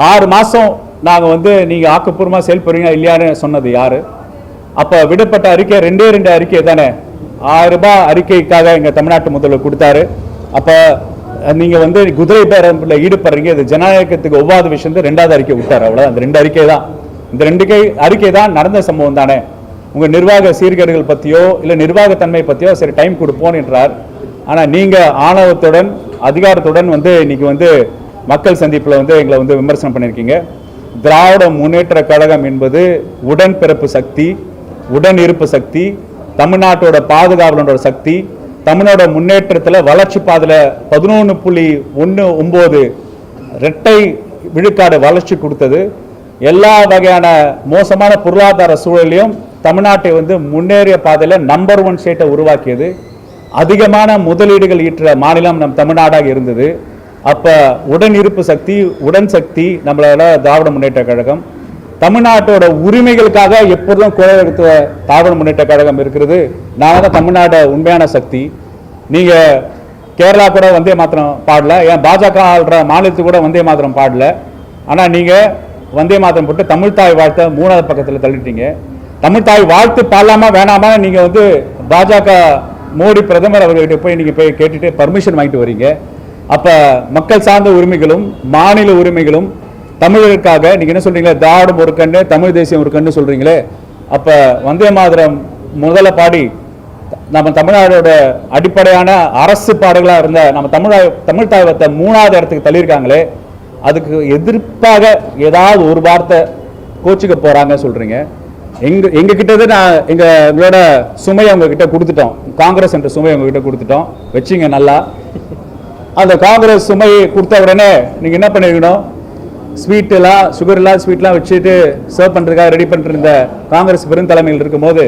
6 மாதம் நாங்கள் வந்து நீங்கள் ஆக்கப்பூர்வமாக செயல்படுறீங்க இல்லையான்னு சொன்னது யார்? அப்போ விடப்பட்ட அறிக்கை 2 அறிக்கை தானே. 1000 ரூபாய் அறிக்கைக்காக எங்கள் தமிழ்நாட்டு முதல்வர் கொடுத்தாரு. அப்போ நீங்கள் வந்து குதிரை பேரத்தில் ஈடுபடுறீங்க, இது ஜனநாயகத்துக்கு ஒவ்வாத விஷயம். 2வது அறிக்கை விட்டார், அவ்வளோ. அந்த 2 அறிக்கை தான், இந்த 2 அறிக்கை தான் நடந்த சம்பவம் தானே. உங்கள் நிர்வாக சீர்கேடுகள் பற்றியோ இல்லை நிர்வாகத்தன்மை பற்றியோ சரி டைம் கொடுப்போம் என்றார். ஆனால் நீங்கள் ஆணவத்துடன் அதிகாரத்துடன் வந்து இன்னைக்கு வந்து மக்கள் சந்திப்பில் வந்து எங்களை வந்து விமர்சனம் பண்ணியிருக்கீங்க. திராவிட முன்னேற்ற கழகம் என்பது உடன்பிறப்பு சக்தி, உடன் இருப்பு சக்தி, தமிழ்நாட்டோட பாதுகாவலோட சக்தி, தமிழோட முன்னேற்றத்தில் வளர்ச்சி பாதையில் 11.19 இரட்டை விழுக்காடு வளர்ச்சி கொடுத்தது. எல்லா வகையான மோசமான பொருளாதார சூழலையும் தமிழ்நாட்டை வந்து முன்னேறிய பாதையில் நம்பர் 1 ஸ்டேட்டை உருவாக்கியது. அதிகமான முதலீடுகள் ஈற்ற மாநிலம் நம் தமிழ்நாடாக இருந்தது. அப்போ உடன் இருப்பு சக்தி, உடன் சக்தி நம்மளோட திராவிட முன்னேற்ற கழகம். தமிழ்நாட்டோட உரிமைகளுக்காக எப்பொழுதும் குரல் எடுத்த திராவிட முன்னேற்ற கழகம் இருக்கிறது. நாங்கள் தான் தமிழ்நாடு உண்மையான சக்தி. நீங்கள் கேரளா கூட வந்தே மாத்திரம் பாடல, ஏன் பாஜக ஆள்ற மாநிலத்துக்கு கூட வந்தே மாத்திரம் பாடல. ஆனால் நீங்கள் வந்தே மாத்திரம் போட்டு தமிழ் தாய் வாழ்த்தை 3வது பக்கத்தில் தள்ளிட்டீங்க. தமிழ் தாய் வாழ்த்து பாடலாமா வேணாமா நீங்கள் வந்து பாஜக மோடி பிரதமர் அவர்கிட்ட போய் நீங்கள் போய் கேட்டுட்டு பர்மிஷன் வாங்கிட்டு வரீங்க. அப்போ மக்கள் சார்ந்த உரிமைகளும் மாநில உரிமைகளும் தமிழருக்காக நீங்கள் என்ன சொல்கிறீங்களே, திராவிடம் ஒரு கண்ணு தமிழ் தேசியம் ஒரு கண்ணு சொல்கிறீங்களே. அப்போ வந்தே மாதரம் முதல்ல பாடி நம்ம தமிழ்நாடோட அடிப்படையான அரசு பாடுகளாக இருந்த நம்ம தமிழ் தாயத்தை 3வது இடத்துக்கு தள்ளியிருக்காங்களே, அதுக்கு எதிர்ப்பாக ஏதாவது ஒரு வார்த்தை கோச்சிக்க போகிறாங்க சொல்கிறீங்க. எங்ககிட்ட நான் எங்களோட சுமையை உங்ககிட்ட கொடுத்துட்டோம், காங்கிரஸ் என்ற சுமையை உங்ககிட்ட கொடுத்துட்டோம், வச்சிங்க நல்லா. அந்த காங்கிரஸ் சுமையை கொடுத்த உடனே நீங்கள் என்ன பண்ணிருக்கணும், ஸ்வீட்டெல்லாம் சுகர்லாம் ஸ்வீட்லாம் வச்சுட்டு சர்வ் பண்ணுறதுக்காக ரெடி பண்ணிருந்த காங்கிரஸ் பெருந்தலைமையில் இருக்கும்போது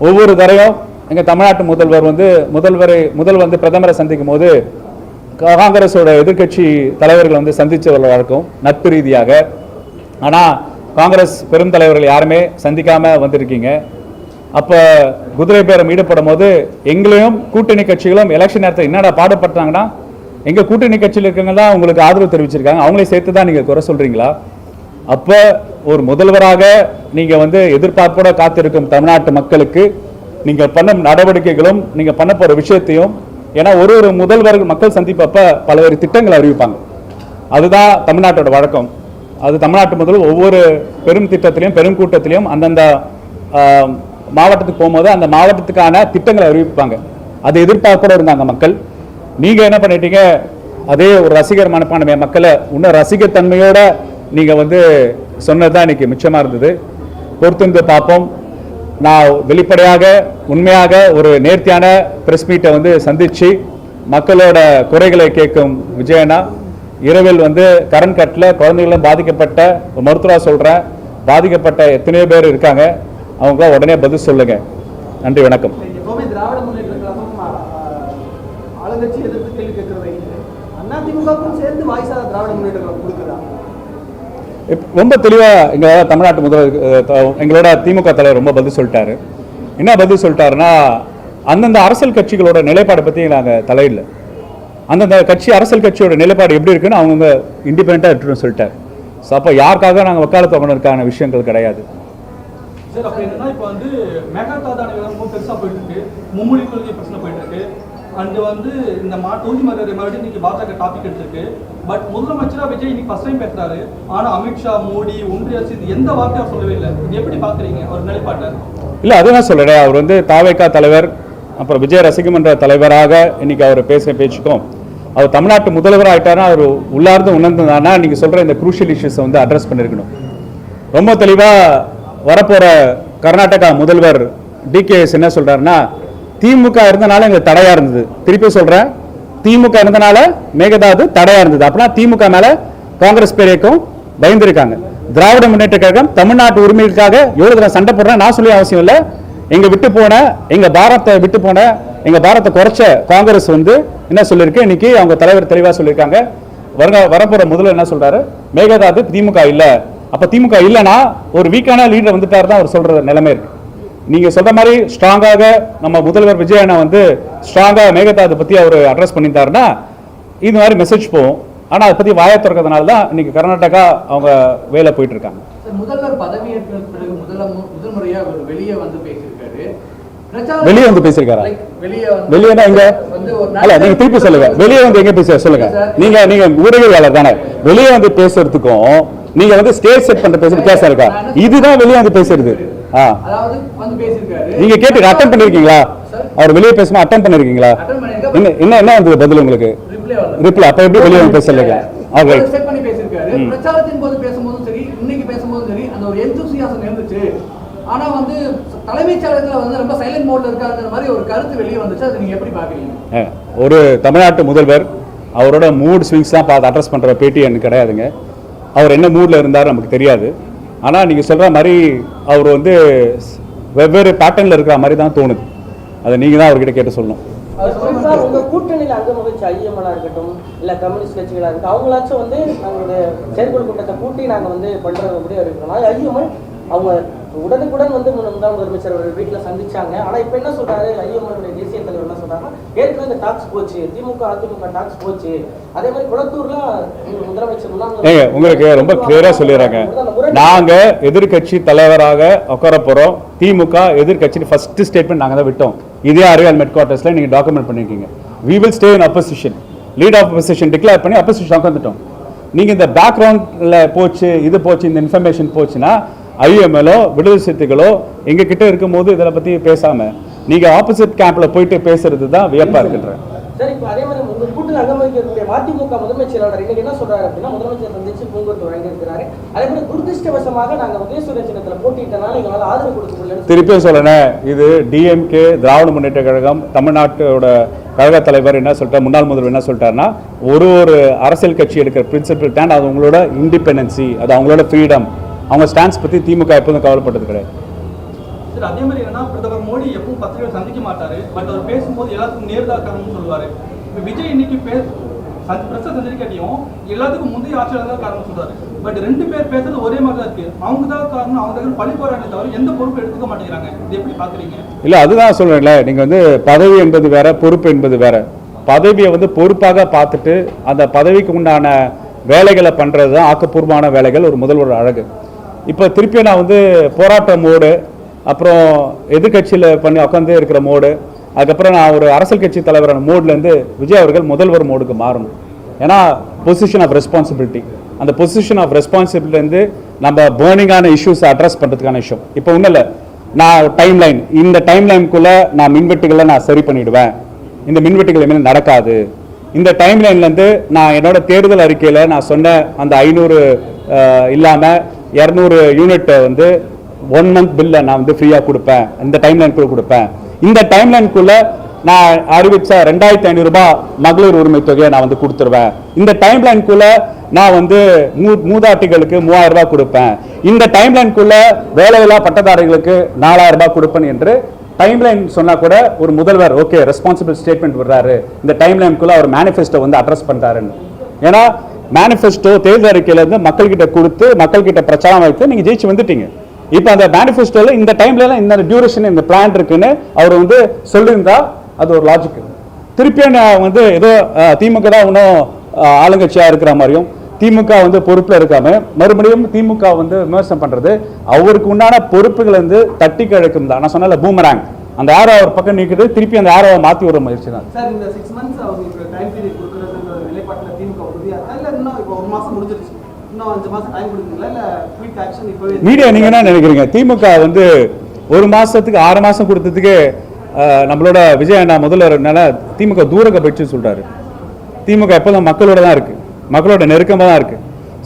ஒவ்வொரு தரையும் எங்கள் தமிழ்நாட்டு முதல்வர் வந்து பிரதமரை சந்திக்கும் போது காங்கிரஸோட எதிர்கட்சி தலைவர்கள் வந்து சந்தித்து வழக்கம் நட்பு ரீதியாக. ஆனால் காங்கிரஸ் பெருந்தலைவர்கள் யாருமே சந்திக்காமல் வந்திருக்கீங்க. அப்போ குதிரை பேரம் ஈடுபடும் போது எங்களையும் கூட்டணி கட்சிகளும் எலெக்ஷன் நேரத்தில் என்னடா பாடுபட்டாங்கன்னா, எங்கள் கூட்டணி கட்சியில் இருக்கவங்க தான் உங்களுக்கு ஆதரவு தெரிவிச்சிருக்காங்க, அவங்களே சேர்த்து தான் நீங்கள் குறை சொல்கிறீங்களா? அப்போ ஒரு முதல்வராக நீங்கள் வந்து எதிர்பார்ப்போட காத்திருக்கும் தமிழ்நாட்டு மக்களுக்கு நீங்கள் பண்ண நடவடிக்கைகளும் நீங்கள் பண்ண போகிற விஷயத்தையும், ஏன்னா ஒரு முதல்வர்கள் மக்கள் சந்திப்பப்போ பல்வேறு திட்டங்களை அறிவிப்பாங்க, அதுதான் தமிழ்நாட்டோட வழக்கம். அது தமிழ்நாட்டு முதல்வர் ஒவ்வொரு பெரும் திட்டத்திலையும் பெரும் கூட்டத்திலையும் அந்தந்த மாவட்டத்துக்கு போகும்போது அந்த மாவட்டத்துக்கான திட்டங்களை அறிவிப்பாங்க. அதை எதிர்பார்ப்போடு இருந்தாங்க மக்கள். நீங்கள் என்ன பண்ணிட்டீங்க, அதே ஒரு ரசிகர் மனப்பான்மை மக்களை இன்னும் ரசிகத்தன்மையோட நீங்கள் வந்து சொன்னது தான் இன்றைக்கி மிச்சமாக இருந்தது. பொறுத்திருந்து பார்ப்போம். நான் வெளிப்படையாக உண்மையாக ஒரு நேர்த்தியான ப்ரெஸ் மீட்டை வந்து சந்தித்து மக்களோட குறைகளை கேட்கும் விஜயனா, இரவில் வந்து கரண்ட் கட்டில் குழந்தைகளும் பாதிக்கப்பட்ட ஒரு மருத்துவராக சொல்கிறேன், பாதிக்கப்பட்ட எத்தனையோ பேர் இருக்காங்க, அவங்க உடனே பதில் சொல்லுங்க. நன்றி, வணக்கம். ரொம்ப தெளிவாக எங்கள் தமிழ்நாட்டு எங்களோட திமுக தலைவர் ரொம்ப பதில் சொல்லிட்டாரு. என்ன பதில் சொல்லிட்டாருன்னா, அந்தந்த அரசியல் கட்சிகளோட நிலைப்பாடை பற்றி நாங்கள் தலையிடல, அந்தந்த அரசியல் கட்சியோட நிலைப்பாடு எப்படி இருக்குன்னு அவங்க இண்டிபெண்டாக எடுத்துட்டு சொல்லிட்டார். ஸோ அப்போ யாருக்காக நாங்கள் வக்காலத்து வாங்கினதுக்கான விஷயங்கள் கிடையாது. சார், அப்போ என்னன்னா இப்போ வந்து மேகதாதான விவகாரம் பெருசாக போயிட்டு இருக்கு, மும்மொழி கொள்கை பிரச்சனை போயிட்டு இருக்கு, அண்ட் வந்து இந்த தொகுதி மறுபடியும் இன்னைக்கு பாஜக டாபிக் எடுத்திருக்கு. பட் முதலமைச்சராக விஜய் இன்னைக்கு ஃபர்ஸ்ட் டைம் பேசுறாரு, ஆனால் அமித்ஷா, மோடி, ஒன்றிய அரசு இது எந்த வார்த்தையும் சொல்லவே இல்லை. இது எப்படி பார்க்குறீங்க அவர் நிலைப்பாட்டை? இல்லை, அதுதான் சொல்கிறேன். அவர் வந்து தாவேகா தலைவர், அப்புறம் விஜய் ரசிகமன்ற தலைவராக இன்னைக்கு அவர் பேசுகிற பேச்சுக்கும், அவர் தமிழ்நாட்டு முதல்வர் ஆகிட்டாருன்னா அவர் உள்ளார்ந்து உணர்ந்தானா நீங்கள் சொல்கிற இந்த குரூஷியல் இஷ்யூஸை வந்து அட்ரஸ் பண்ணியிருக்கணும். ரொம்ப தெளிவாக வரப்போகிற கர்நாடகா முதல்வர் டிகேஎஸ் என்ன சொல்கிறாருன்னா, திமுக இருந்தனால எங்களுக்கு தடையாக இருந்தது. திருப்பி சொல்கிறேன், திமுக இருந்தனால மேகதாது தடையாக இருந்தது. அப்படின்னா திமுக மேலே காங்கிரஸ் பேரைக்கும் பயந்துருக்காங்க. திராவிட முன்னேற்ற கழகம் தமிழ்நாட்டு உரிமைகளுக்காக எவ்வளோ தடவை சண்டை போடுறேன் நான் சொல்லி அவசியம் இல்லை. எங்கள் பாரத்தை விட்டு போன எங்கள் பாரத்தை குறைச்ச காங்கிரஸ் வந்து என்ன சொல்லியிருக்கு, இன்னைக்கு அவங்க தலைவர் தெளிவாக சொல்லியிருக்காங்க. வரப்போகிற முதல்வர் என்ன சொல்கிறாரு, மேகதாது திமுக இல்லை. அப்போ திமுக இல்லைன்னா ஒரு வீக்கான லீடர் வந்துட்டார் தான் அவர் சொல்கிற நிலைமை இருக்குது. நீங்கள் சொல்கிற மாதிரி ஸ்ட்ராங்காக நம்ம முதல்வர் விஜயனை வந்து ஸ்ட்ராங்காக மேகதாது பற்றி அவர் அட்ரஸ் பண்ணிட்டாருன்னா இது மாதிரி மெசேஜ் போகும். ஆனால் அதை பற்றி வாயை திறக்கிறதுனால தான் இன்னைக்கு கர்நாடகா அவங்க வேலை போயிட்டு இருக்காங்க. முதல்வர் பதவியேற்ற பிறகு முதல் முறையா அவர் வெளியே வந்து பேசியிருக்காரு. வெளியே வந்து பேசியிருக்காரா? வெளியேனா எங்க? அல்ல, நீங்க திருப்பி சொல்லுங்க. வெளியே வந்து எங்க பேச சொல்லுங்க. நீங்க ஊடகவியலாளர் தானே. வெளியே வந்து பேசுறதுக்கும் நீங்க வந்து ஸ்டேஜ் செட் பண்ற பேச இருக்கா? இதுதான் வெளியே வந்து பேசுறது. அதாவது வந்து பேசியிருக்காரு. நீங்க கேட்டு அட்டெண்ட் பண்ணிருக்கீங்களா? அவர் வெளியே பேசுமா அட்டெண்ட் பண்ணிருக்கீங்களா? என்ன வந்து பதில் உங்களுக்கு? ரிப்ளை. அப்ப எப்படி வெளியே வந்து பேசலங்க? செட் பண்ணி பேசியிருக்காரு. பிரச்சாரத்தின் போது பேசும்போதும் சரி, இன்னைக்கு பேசும்போதும் சரி, அந்த ஒரு எந்தூசியாசம் இருந்துச்சு. ஆனா வந்து தலைமைச் செயலகத்துல வந்து ரொம்ப சைலண்ட் மோட்ல இருக்காங்கிற மாதிரி ஒரு கருத்து வெளியே வந்துச்சு. அதை நீங்க எப்படி பாக்குறீங்க? ஒரு தமிழ்நாட்டு முதல்வர் அவரோட மூட் ஸ்விங்ஸ் தான் பார்த்து அட்ரஸ் பண்ற பேட்டி எனக்கு கிடையாதுங்க. அவர் என்ன மூட்ல இருந்தார் நமக்கு தெரியாது. ஆனா நீங்க சொல்ற மாதிரி அவர் வந்து வெவ்வேறு பேட்டர்ன்ல இருக்கிற மாதிரி தான் தோணுது. அதை நீங்க தான் அவர்கிட்ட கேட்டு சொல்லணும். உங்க கூட்டணியில் அங்கம் வகிச்ச ஐஎம்எலா இருக்கட்டும் இல்ல கம்யூனிஸ்ட் கட்சிகளா இருக்கட்டும், அவங்களாச்சும் வந்து நாங்களுடைய செயற்குழு கூட்டத்தை கூட்டி நாங்க வந்து பண்றது அப்படியே இருக்கணும். ஐஎம்எல் அவங்க உடனுக்குடன் வந்து முன்னாள் முதலமைச்சர் அவர்கள் வீட்டில் சந்திச்சாங்க. ஆனா இப்ப என்ன சொல்றாரு ஐஎம்எல் தேசிய தலைவர் என்ன சொல்றாங்கன்னா, ஏற்கனவே இந்த டாக்ஸ் போச்சு, திமுக அதிமுக டாக்ஸ் போச்சு. அதே மாதிரி குளத்தூர்ல முதலமைச்சர் உங்களுக்கு ரொம்ப கிளியரா சொல்லிடுறாங்க. நாங்க எதிர்கட்சி தலைவராக உட்கார போறோம். திமுக எதிர்கட்சி ஃபர்ஸ்ட் ஸ்டேட்மெண்ட் நாங்க தான் விட்டோம். இதே அறிவியல் ஹெட் குவார்ட்டர்ஸ்ல நீங்க டாக்குமெண்ட் பண்ணிருக்கீங்க. we will stay in opposition, lead of opposition declare பண்ணி opposition உட்கார்ந்துட்டோம். நீங்க இந்த பேக்ரவுண்ட்ல போச்சு, இது போச்சு, இந்த இன்ஃபர்மேஷன் போச்சுன்னா ஐஎம்எலோ விடுதலை சிறுத்தைகளோ எங்க கிட்ட இருக்கும்போது இதில் பத்தி பேசாம நீங்க ஆப்போசிட் கேம்ப்ல போயிட்டு பேசுறது தான் வியப்பா இருக்குன்ற. சரி, இப்போ அதே மாதிரி உங்க கூட்டத்தில் அங்கம் வகிக்கக்கூடிய மதிமுக முதன்மைச் செயலாளர் இன்னைக்கு என்ன சொல்றாரு அப்படின்னா, முதலமைச்சர் சந்திச்சு பூங்கொத்து வழங்கியிருக்கிறாரு. அதே மாதிரி துரதிருஷ்டவசமாக நாங்க உதயசூரிய சின்னத்துல போட்டிட்டனால எங்களால் ஆதரவு கொடுக்க முடியல. திருப்பியும் சொல்றேன், இது டிஎம்கே திராவிட முன்னேற்ற கழகம் தமிழ்நாட்டோட கழக தலைவர் என்ன சொல்லிட்டார், முன்னாள் முதல்வர் என்ன சொல்லிட்டாருன்னா, ஒரு அரசியல் கட்சி எடுக்கிற பிரின்சிபல் ஸ்டாண்ட் அது அவங்களோட இண்டிபெண்டன்சி, அது அவங்களோட ஃப்ரீடம். அவங்க ஸ்டாண்ட்ஸ் பத்தி திமுக எப்போதும் கவலைப்பட்டது கிடையாது. சார், அதே மாதிரி என்னன்னா பிரதமர் மோடி எப்பவும் பத்திரிகை சந்திக்க மாட்டாரு. பட் அவர் பேசும்போது எல்லாத்துக்கும் நேர்தாக்காரம்னு சொல்லுவாரு. இப்போ விஜய் இன்னைக்கு பிரச்சனை சந்திரிக்காட்டியும் எல்லாத்துக்கும் முந்தைய ஆட்சியாளர் தான் காரணம் சொல்றாரு. பட் ரெண்டு பேர் பேசுறது ஒரே மாதிரி தான் இருக்கு. அவங்க தான் காரணம், அவங்க பழி போராட்டத்தை தவிர எந்த பொறுப்பு எடுத்துக்க மாட்டேங்கிறாங்க. இது எப்படி பாக்குறீங்க? இல்ல, அதுதான் சொல்றேன்ல, நீங்க வந்து பதவி என்பது வேற, பொறுப்பு என்பது வேற. பதவியை வந்து பொறுப்பாக பார்த்துட்டு அந்த பதவிக்கு உண்டான வேலைகளை பண்றது தான் ஆக்கப்பூர்வமான வேலைகள், ஒரு முதல்வர் அழகு. இப்போ திருப்பி நான் வந்து போராட்ட மோடு, அப்புறம் எதிர்கட்சியில் பண்ணி உட்காந்து இருக்கிற மோடு, அதுக்கப்புறம் நான் ஒரு அரசியல் கட்சி தலைவரான மோட்லேருந்து விஜய் அவர்கள் முதல்வர் மோடுக்கு மாறணும். ஏன்னா பொசிஷன் ஆஃப் ரெஸ்பான்சிபிலிட்டி, அந்த பொசிஷன் ஆஃப் ரெஸ்பான்சிபிலிட்டிலேருந்து நம்ம பேர்னிங்கான இஷ்யூஸை அட்ரஸ் பண்ணுறதுக்கான விஷயம். இப்போ ஒன்றும் இல்லை, நான் டைம்லைன், இந்த டைம்லைனுக்குள்ளே நான் மின்வெட்டுகளை நான் சரி பண்ணிவிடுவேன், இந்த மின்வெட்டுகள் இனிமேல் நடக்காது, இந்த டைம்லைன்லேருந்து நான் என்னோட தேர்தல் அறிக்கையில் நான் சொன்ன அந்த 500 இல்லாமல் 200 யூனிட் வந்து 1 மந்த் பில்லை நான் வந்து ஃப்ரீயாக கொடுப்பேன், இந்த டைம்லைனுக்குள்ளே கொடுப்பேன், இந்த டைம்லைனுக்குள்ளே நான் அறிவிச்ச 2500 ரூபாய் மகளிர் உரிமை தொகையை நான் வந்து கொடுத்துருவேன், இந்த டைம்லைனுக்குள்ளே நான் வந்து மூதாட்டிகளுக்கு 3000 ரூபாய் கொடுப்பேன், இந்த டைம்லைனுக்குள்ளே வேலையில்லா பட்டதாரிகளுக்கு 4000 ரூபாய் கொடுப்பேன் என்று டைம்லைன் சொன்னா கூட ஒரு முதல்வர் ஓகே ரெஸ்பான்சிபிள் ஸ்டேட்மெண்ட் விடுறாரு, இந்த டைம்லைனுக்குள்ள அவர் மேனிஃபெஸ்டோ வந்து அட்ரஸ் பண்றாருன்னு. ஏன்னா மேனிஃபெஸ்டோ தேர்தல் அறிக்கையில இருந்து மக்கள்கிட்ட கொடுத்து மக்கள்கிட்ட பிரச்சாரம் வைத்து நீங்க ஜெயிச்சு வந்துட்டீங்க. இப்போ அந்த மேனிஃபெஸ்டோல இந்த டைம்ல இந்த டியூரேஷன் இந்த பிளான் இருக்குன்னு அவர் வந்து சொல்லியிருந்தா அது ஒரு லாஜிக். திருப்பியும் வந்து ஏதோ திமுக தான் இன்னும் ஆளுங்கட்சியா இருக்கிற மாதிரியும் திமுக வந்து பொறுப்புல இருக்காம மறுபடியும் திமுக வந்து விமர்சனம் பண்றது அவருக்கு உண்டான பொறுப்புகள் வந்து தட்டி கழிக்கும் தான். நான் சொன்னல பூமராங், அந்த ஆரோ ஒரு பக்கம் நீக்குது, திருப்பி அந்த ஆரோவை மாத்தி விடுற முயற்சி தான். சார், இந்த 6 months அவங்களுக்கு டைம் பீரியட் கொடுக்கறதுன்ற நிலைப்பாட்டில் திமுக உறுதியா இருக்கா? இல்ல இன்னும் இப்போ 1 மாசம் முடிஞ்சிருச்சு, இன்னும் 5 மாசம் டைம் கொடுக்குறீங்களா? இல்ல குயிக் ஆக்ஷன் இப்பவே? மீடியா நீங்க என்ன நினைக்கிறீங்க? திமுக வந்து 1 மாசத்துக்கு 6 மாசம் கொடுத்ததுக்கு நம்மளோட விஜய் அண்ணா முதல்வர்னால திமுக தூரக்க போயிடுச்சு சொல்றாரு. திமுக எப்போதும் மக்களோட தான் இருக்கு, மக்களோட நெருக்கமாக தான் இருக்கு.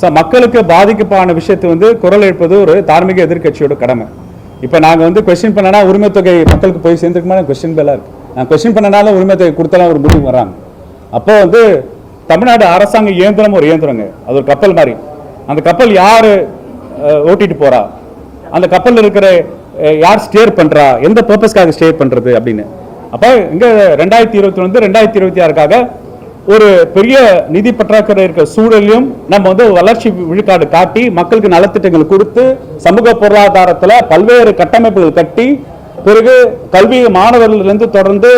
ஸோ மக்களுக்கு பாதிக்கப்பான விஷயத்தை வந்து குரல் எழுப்பது ஒரு தார்மீக எதிர்கட்சியோட கடமை. இப்போ நாங்கள் வந்து கொஸ்டின் பண்ணனா உரிமை தொகை மக்களுக்கு போய் சேர்ந்துருக்குமான கொஸ்டின் பேலாக இருக்கு. நான் கொஸ்டின் பண்ணனால உரிமை தொகை கொடுத்தலாம் ஒரு முடிவு வராங்க. அப்போ வந்து தமிழ்நாடு அரசாங்க இயந்திரம் ஒரு இயந்திரங்க, அது ஒரு கப்பல் மாதிரி. அந்த கப்பல் யார் ஓட்டிட்டு போறா, அந்த கப்பலில் இருக்கிற யார் ஸ்டேர் பண்றா, எந்த பர்பஸ்க்காக ஸ்டேர் பண்றது அப்படின்னு. அப்போ இங்கே 2022 2026க்காக ஒரு பெரிய நிதி பற்றாக்குறை இருக்கிற சூழலையும் நம்ம வந்து வளர்ச்சி விழுக்காடு காட்டி மக்களுக்கு நலத்திட்டங்கள் கொடுத்து சமூக பொருளாதாரத்தில் பல்வேறு கட்டமைப்புகள் கட்டி பிறகு கல்வி மாணவர்களிலிருந்து தொடர்ந்து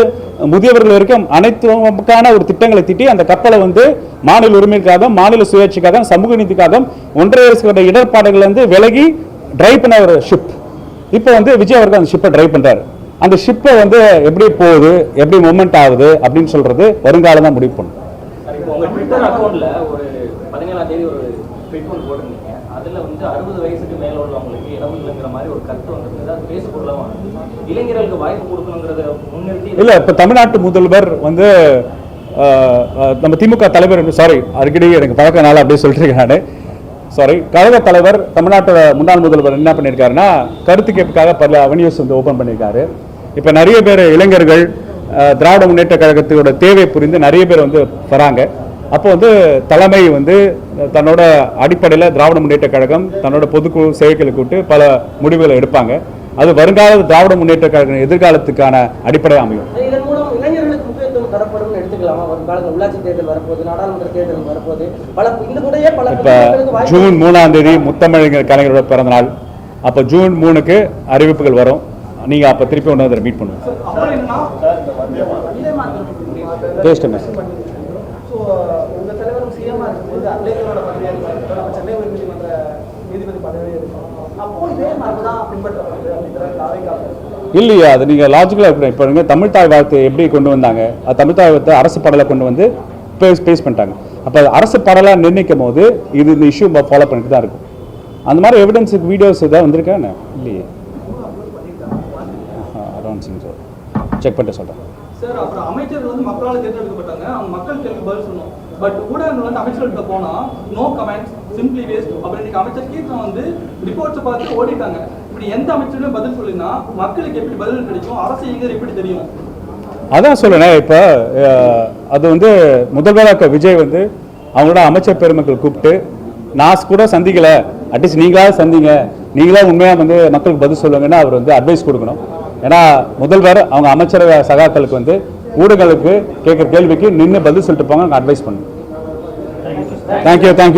முதியவர்கள் வரைக்கும் அனைத்துக்கான ஒரு திட்டங்களை திட்டி அந்த கப்பலை வந்து மாநில உரிமைக்காக, மாநில சுயாட்சிக்காக, சமூக நீதிக்காக ஒன்றிய அரசு இடர்பாடுகள் வந்து விலகி டிரைவ் பண்ண ஒரு ஷிப். இப்போ வந்து விஜய் அவர்கள் அந்த ஷிப்பை டிரைவ் பண்றாரு. அந்த ஷிப்பை வந்து எப்படி போகுது, எப்படி மூவ்மெண்ட் ஆகுது அப்படின்னு சொல்றது வருங்காலம் தான் முடிவு பண்ணும். உங்க ட்விட்டர் அக்கௌண்ட்ல ஒரு 17ஆம் தேதி ஒரு ட்வீட் ஒன்று போட்டிருந்தீங்க. அதுல வந்து 60 வயசுக்கு மேல உள்ளவங்களுக்கு இடம் இல்லைங்கிற மாதிரி ஒரு கருத்து வந்திருந்தது. அது பேசப்படலாம், இளைஞர்களுக்கு வாய்ப்பு கொடுக்கணுங்கிறத முன்னிறுத்தி இல்ல. இப்ப தமிழ்நாட்டு முதல்வர் வந்து நம்ம திமுக தலைவர், சாரி அடிக்கடி எனக்கு பழக்கனால அப்படியே சொல்லிட்டு நானு, சாரி, கழக தலைவர் தமிழ்நாட்டோட முன்னாள் முதல்வர் என்ன பண்ணியிருக்காருன்னா கருத்து கேட்புக்காக பல அவென்யூஸ் வந்து ஓப்பன் பண்ணியிருக்காரு. இப்போ நிறைய பேர் இளைஞர்கள் திராவிட முன்னேற்ற கழகத்தோட தேவை புரிந்து நிறைய பேர் வந்து வராங்க. அப்போ வந்து தலைமை வந்து தன்னோட அடிப்படையில் திராவிட முன்னேற்ற கழகம் தன்னோட பொதுக்குழு சேவைகளை கூட்டு பல முடிவுகளை எடுப்பாங்க. அது வருங்கால திராவிட முன்னேற்ற கழகம் எதிர்காலத்துக்கான அடிப்படை அமையும். இதன் மூலம் இளைஞர்களுக்கு முக்கியத்துவம் தரப்படும் எடுத்துக்கலாமா? வருங்காலத்தில் உள்ளாட்சி தேர்தல் வரப்போகுது, நாடாளுமன்ற தேர்தல் வரப்போகுது. இந்த கூடயே பல இப்போ ஜூன் 3ஆம் தேதி முத்தமிழர் கலைஞரோட பிறந்த நாள். அப்போ ஜூன் 3க்கு அறிவிப்புகள் வரும். நீங்க அப்ப திருப்பி ஒன்று அதில் மீட் பண்ணுவோம். உங்க தலைவரும் சிஎம் இருக்கும்போது அத்லேட்டரோட பதவியாக சென்னை உயர்நீதிமன்ற நீதிபதி பதவியாக இருக்கும். அப்போ இதே மாதிரி தான் பின்பற்றப்படுது அப்படிங்கிற இல்லையா? அது நீங்க லாஜிக்கலா இருக்கணும். இப்போ நீங்க தமிழ் தாய் வாழ்த்து எப்படி கொண்டு வந்தாங்க, அது தமிழ் தாய் வாழ்த்து அரசு பாடலை கொண்டு வந்து பேஸ் பண்ணிட்டாங்க. அப்போ அரசு பாடலா நிர்ணயிக்கும் போது இது இந்த இஷ்யூ ஃபாலோ பண்ணிட்டு தான் இருக்கும். அந்த மாதிரி எவிடன்ஸ் வீடியோஸ் ஏதாவது வந்திருக்கா? இல்லையே, செக் பண்ணிட்டு சொல்றேன் சார். அப்புறம் அமைச்சர்கள் வந்து மக்களால் தேர்ந்தெடுக்கப்பட்டாங்க, அவங்க மக்கள் கேள்வி பதில் சொல்லணும். பட் ஊடகங்கள் வந்து அமைச்சர்கள்ட்ட போனா நோ கமெண்ட்ஸ், சிம்பிளி வேஸ்ட் அப்படின்னு அமைச்சர் கீர்த்தன் வந்து ரிப்போர்ட்ஸை பார்த்து ஓடிட்டாங்க. இப்படி எந்த அமைச்சரும் பதில் சொல்லினா மக்களுக்கு எப்படி பதில் கிடைக்கும், அரசு எங்க எப்படி தெரியும்? அதான் சொல்லுறேன். இப்போ அது வந்து முதல்வராக விஜய் வந்து அவங்களோட அமைச்சர் பெருமக்கள் கூப்பிட்டு நான் கூட சந்திக்கல, அட்லீஸ்ட் நீங்களாவது சந்திங்க, நீங்களா உண்மையாக வந்து மக்களுக்கு பதில் சொல்லுங்கன்னா அவர் வந்து அட்வைஸ் கொடுக்கணும். ஏன்னா முதல்வர் அவங்க அமைச்சரவை சகாக்களுக்கு வந்து ஊடகங்களுக்கு கேட்குற கேள்விக்கு நின்று பதில் சொல்லிட்டு போங்க, அட்வைஸ் பண்ணுங்க. தேங்க்யூ.